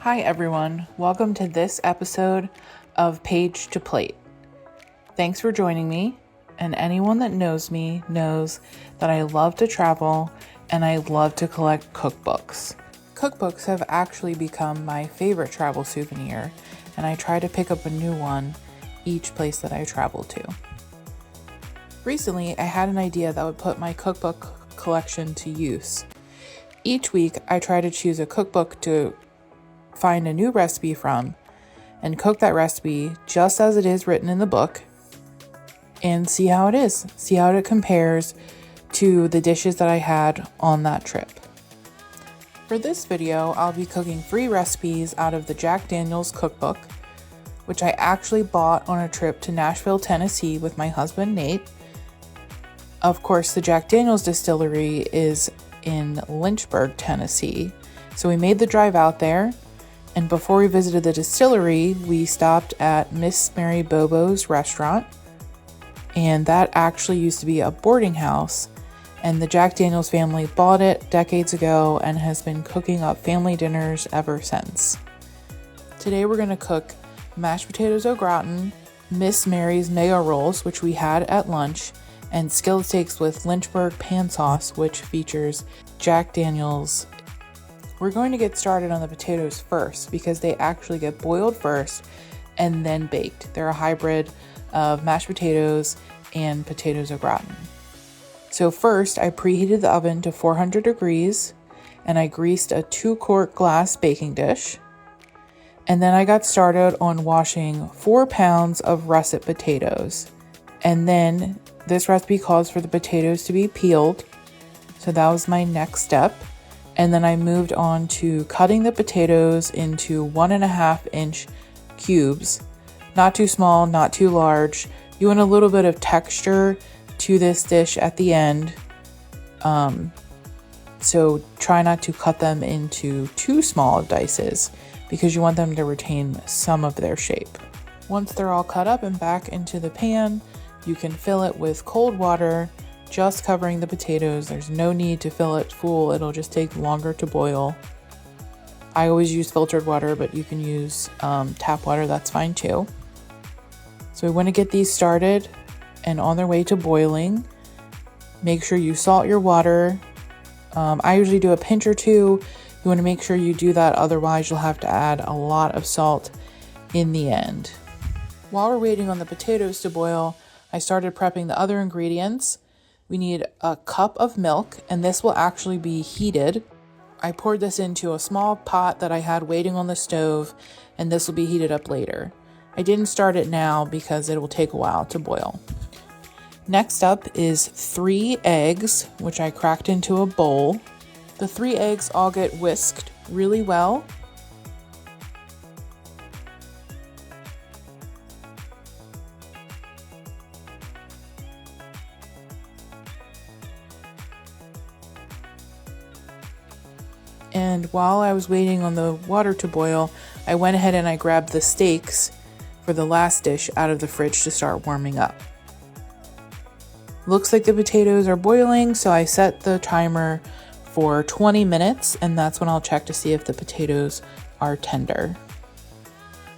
Hi everyone, welcome to this episode of Page to Plate. Thanks for joining me, and anyone that knows me knows that I love to travel and I love to collect cookbooks. Cookbooks have actually become my favorite travel souvenir, and I try to pick up a new one each place that I travel to. Recently, I had an idea that would put my cookbook collection to use. Each week, I try to choose a cookbook to find a new recipe from and cook that recipe just as it is written in the book and see how it compares to the dishes that I had on that trip. For this video, I'll be cooking 3 recipes out of the Jack Daniel's cookbook, which I actually bought on a trip to Nashville, Tennessee with my husband, Nate. Of course, the Jack Daniel's distillery is in Lynchburg, Tennessee, so we made the drive out there. And before we visited the distillery, we stopped at Miss Mary Bobo's restaurant. And that actually used to be a boarding house. And the Jack Daniel's family bought it decades ago and has been cooking up family dinners ever since. Today we're going to cook mashed potatoes au gratin, Miss Mary's mega rolls, which we had at lunch, and skillet steaks with Lynchburg pan sauce, which features Jack Daniel's. We're going to get started on the potatoes first because they actually get boiled first and then baked. They're a hybrid of mashed potatoes and potatoes au gratin. So first, I preheated the oven to 400 degrees and I greased a 2-quart glass baking dish. And then I got started on washing 4 pounds of russet potatoes. And then this recipe calls for the potatoes to be peeled. So that was my next step. And then I moved on to cutting the potatoes into 1.5-inch cubes. Not too small, not too large. You want a little bit of texture to this dish at the end. So try not to cut them into too small of dices because you want them to retain some of their shape. Once they're all cut up and back into the pan, you can fill it with cold water, just covering the potatoes. There's no need to fill it full. It'll just take longer to boil. I always use filtered water, but you can use tap water. That's fine too. So we want to get these started and on their way to boiling. Make sure you salt your water. I usually do a pinch or 2. You want to make sure you do that. Otherwise, you'll have to add a lot of salt in the end. While we're waiting on the potatoes to boil, I started prepping the other ingredients. We need a cup of milk, and this will actually be heated. I poured this into a small pot that I had waiting on the stove, and this will be heated up later. I didn't start it now because it will take a while to boil. Next up is 3 eggs, which I cracked into a bowl. The 3 eggs all get whisked really well. And while I was waiting on the water to boil, I went ahead and I grabbed the steaks for the last dish out of the fridge to start warming up. Looks like the potatoes are boiling, so I set the timer for 20 minutes, and that's when I'll check to see if the potatoes are tender.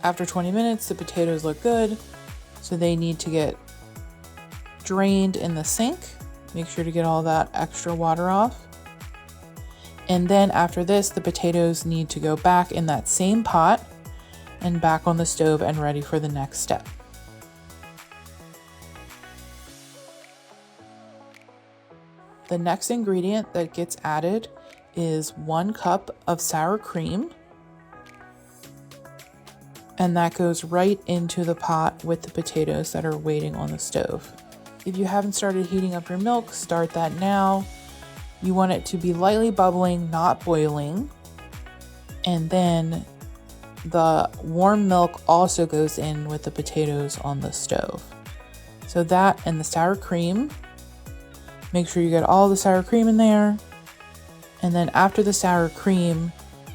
After 20 minutes, the potatoes look good, so they need to get drained in the sink. Make sure to get all that extra water off. And then after this, the potatoes need to go back in that same pot and back on the stove and ready for the next step. The next ingredient that gets added is 1 cup of sour cream. And that goes right into the pot with the potatoes that are waiting on the stove. If you haven't started heating up your milk, start that now. You want it to be lightly bubbling, not boiling. And then the warm milk also goes in with the potatoes on the stove. So that and the sour cream. Make sure you get all the sour cream in there. And then after the sour cream,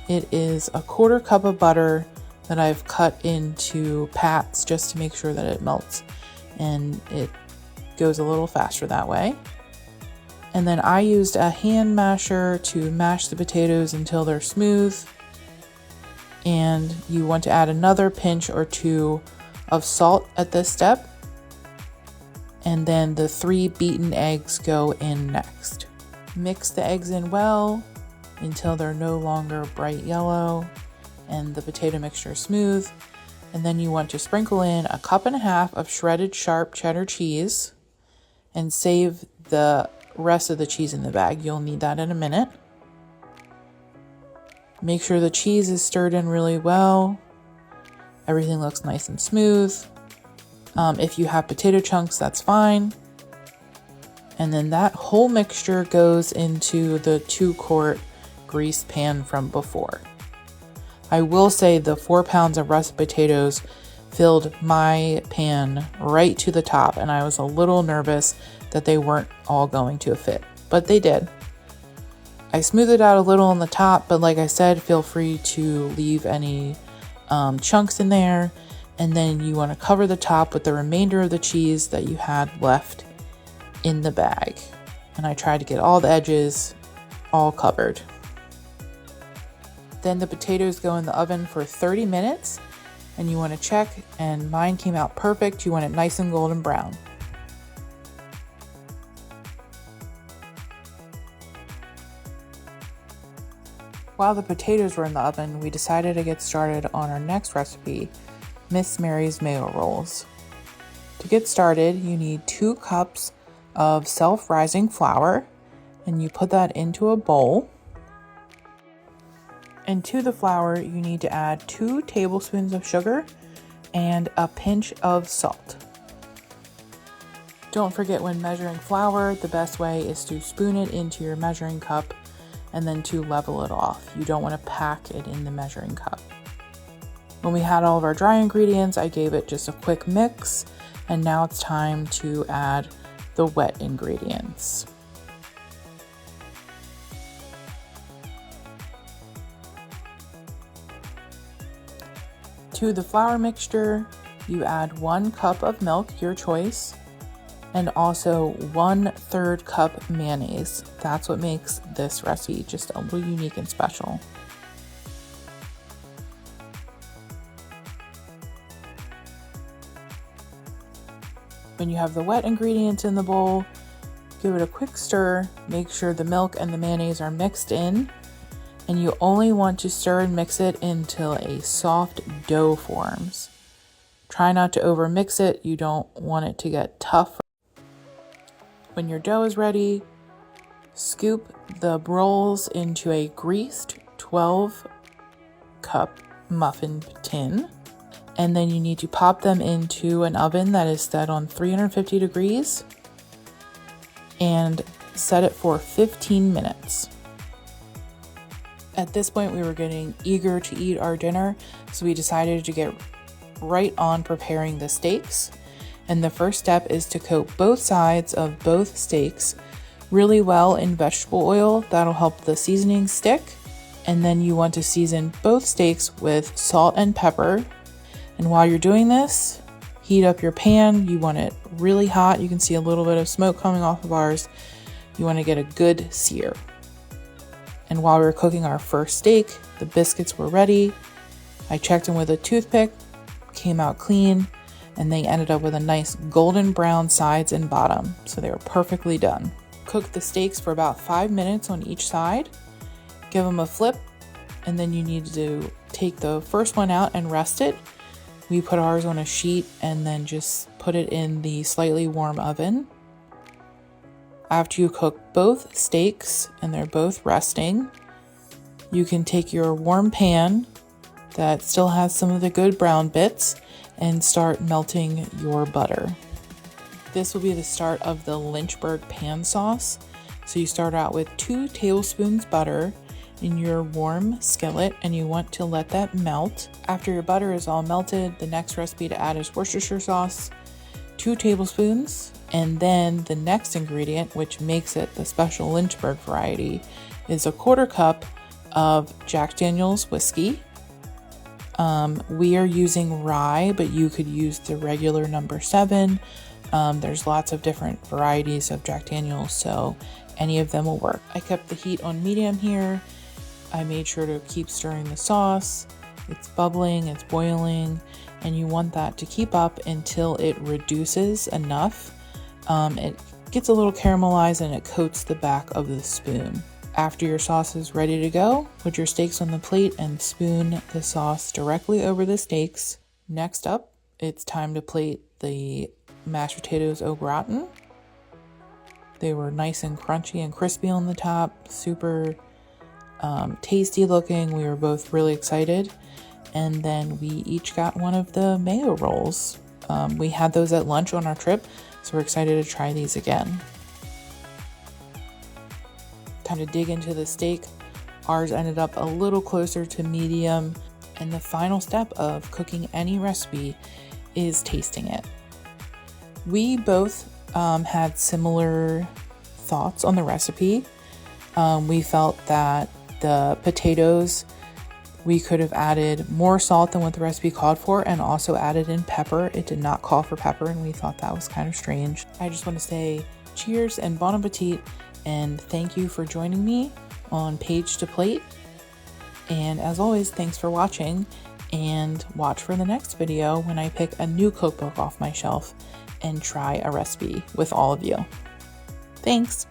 it is a 1/4 cup of butter that I've cut into pats just to make sure that it melts and it goes a little faster that way. And then I used a hand masher to mash the potatoes until they're smooth. And you want to add another pinch or two of salt at this step. And then the 3 beaten eggs go in next. Mix the eggs in well until they're no longer bright yellow and the potato mixture is smooth. And then you want to sprinkle in 1.5 cups of shredded sharp cheddar cheese and save the rest of the cheese in the bag. You'll need that in a minute. Make sure the cheese is stirred in really well. Everything looks nice and smooth. If you have potato chunks, that's fine. And then that whole mixture goes into the 2-quart greased pan from before. I will say the 4 pounds of russet potatoes filled my pan right to the top, and I was a little nervous that they weren't all going to fit, but they did. I smoothed it out a little on the top, but like I said, feel free to leave any chunks in there. And then you want to cover the top with the remainder of the cheese that you had left in the bag. And I tried to get all the edges all covered. Then the potatoes go in the oven for 30 minutes and you want to check, and mine came out perfect. You want it nice and golden brown. While the potatoes were in the oven, we decided to get started on our next recipe, Miss Mary's Mayo Rolls. To get started, you need 2 cups of self-rising flour, and you put that into a bowl. And to the flour, you need to add 2 tablespoons of sugar and a pinch of salt. Don't forget, when measuring flour, the best way is to spoon it into your measuring cup and then to level it off. You don't want to pack it in the measuring cup. When we had all of our dry ingredients, I gave it just a quick mix, and now it's time to add the wet ingredients. To the flour mixture, you add 1 cup of milk, your choice, and also 1/3 cup mayonnaise. That's what makes this recipe just a little unique and special. When you have the wet ingredients in the bowl, give it a quick stir. Make sure the milk and the mayonnaise are mixed in, and you only want to stir and mix it until a soft dough forms. Try not to over mix it. You don't want it to get tough. When your dough is ready, scoop the rolls into a greased 12-cup muffin tin, and then you need to pop them into an oven that is set on 350 degrees and set it for 15 minutes. At this point, we were getting eager to eat our dinner, so we decided to get right on preparing the steaks. And the first step is to coat both sides of both steaks really well in vegetable oil. That'll help the seasoning stick. And then you want to season both steaks with salt and pepper. And while you're doing this, heat up your pan. You want it really hot. You can see a little bit of smoke coming off of ours. You want to get a good sear. And while we were cooking our first steak, the biscuits were ready. I checked them with a toothpick, came out clean, and they ended up with a nice golden brown sides and bottom, so they were perfectly done. Cook the steaks for about 5 minutes on each side. Give them a flip, and then you need to take the first one out and rest it. We put ours on a sheet and then just put it in the slightly warm oven. After you cook both steaks and they're both resting, you can take your warm pan that still has some of the good brown bits and start melting your butter. This will be the start of the Lynchburg pan sauce. So you start out with 2 tablespoons butter in your warm skillet, and you want to let that melt. After your butter is all melted, the next recipe to add is Worcestershire sauce, 2 tablespoons. And then the next ingredient, which makes it the special Lynchburg variety, is 1/4 cup of Jack Daniel's whiskey. We are using rye, but you could use the regular number 7. There's lots of different varieties of Jack Daniel's, so any of them will work. I kept the heat on medium here. I made sure to keep stirring the sauce, It's bubbling, it's boiling, and you want that to keep up until it reduces enough. It gets a little caramelized and it coats the back of the spoon. After your sauce is ready to go, put your steaks on the plate and spoon the sauce directly over the steaks. Next up, it's time to plate the mashed potatoes au gratin. They were nice and crunchy and crispy on the top, super tasty looking. We were both really excited. And then we each got one of the mayo rolls. We had those at lunch on our trip, so we're excited to try these again. Time to dig into the steak. Ours ended up a little closer to medium. And the final step of cooking any recipe is tasting it. We both had similar thoughts on the recipe. We felt that the potatoes, we could have added more salt than what the recipe called for and also added in pepper. It did not call for pepper, and we thought that was kind of strange. I just want to say cheers and bon appetit, and thank you for joining me on Page to Plate. And as always, thanks for watching, and watch for the next video when I pick a new cookbook off my shelf and try a recipe with all of you. Thanks.